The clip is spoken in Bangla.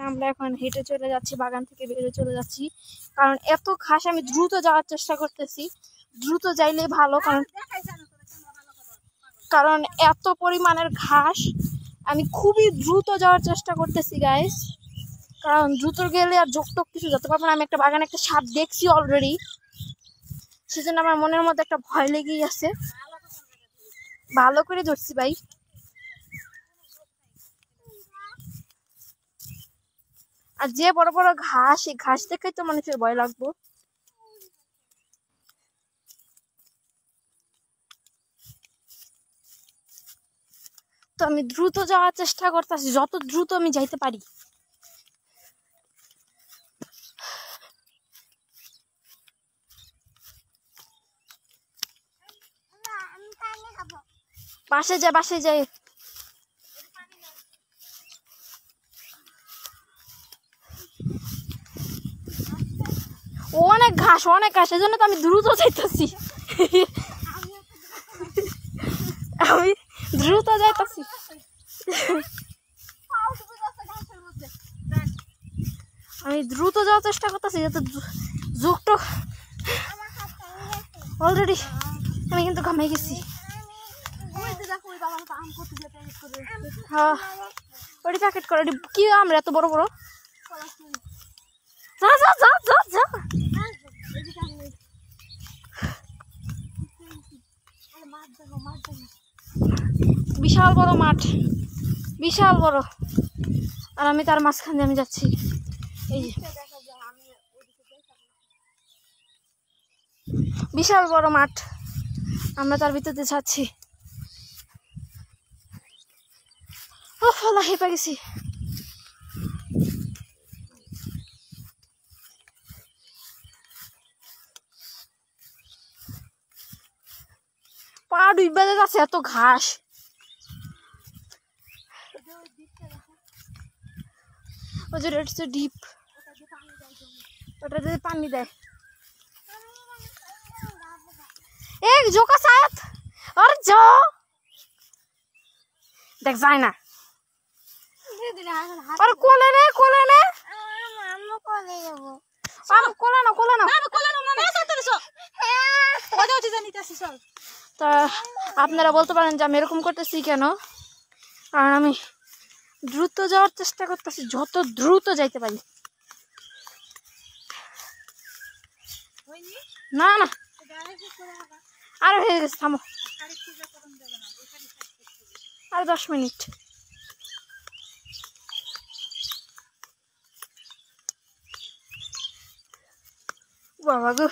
আমরা এখন হেঁটে চলে যাচ্ছি, বাগান থেকে বেরিয়ে চলে যাচ্ছি, কারণ এত ঘাস। আমি দ্রুত যাওয়ার চেষ্টা করতেছি, দ্রুত যাইলে ভালো, কারণ এত পরিমাণের ঘাস। আমি খুবই দ্রুত যাওয়ার চেষ্টা করতেছি গাইস, কারণ দ্রুত গেলে আর ঝোঁকটোক কিছু যেতে পারবো না। আমি একটা বাগানে একটা সাপ দেখছি অলরেডি, সেজন্য আমার মনের মধ্যে একটা ভয় লেগেই আছে। ভালো করে ধরছি ভাই। আর যে বড় বড় ঘাস, এই ঘাস দেখেই তো মানুষের ভয় লাগবো। তো আমি দ্রুত যাওয়ার চেষ্টা করতেছি, যত দ্রুত আমি যাইতে পারি। বাসে যাই, বাসে যাই। অনেক ঘাস, অনেক ঘাস, এই জন্য তো আমি দ্রুত যাইতেছি। আমি দ্রুত যাইতেছি। আমি দ্রুত যাওয়ার চেষ্টা করতেছি, যাতে ঝোঁকটো অলরেডি আমি কিন্তু ঘামাই গেছি। হ্যাঁ, ওটি প্যাকেট করে কি আমরা এত বড় বড়। যা যা যা যা যা। বিশাল বড় মাঠ, বিশাল বড়, আর আমি তার মাঝখান দিয়ে আমি যাচ্ছি। এই বিশাল বড় মাঠ, আমরা তার ভিতরে যাচ্ছি। ও ফলা হেঁপে গেছি। পা ডুবে যাচ্ছে, এত ঘাস। ওই যে এটা হচ্ছে ডিপ, ওটা যদি পানি দেয়। এক জোকা সাথ আর যা দেখ যায় না। আর কোলে নে, কোলে নে, কোলে না, কোলে না। তা আপনারা বলতে পারেন যে আমি এরকম করতেছি কেন, কারণ আমি দ্রুত যাওয়ার চেষ্টা করতেছি, যত দ্রুত যাইতে পারি। না না, আর হয়ে গেছে, থামো, আর 10 মিনিট। বাবা গো।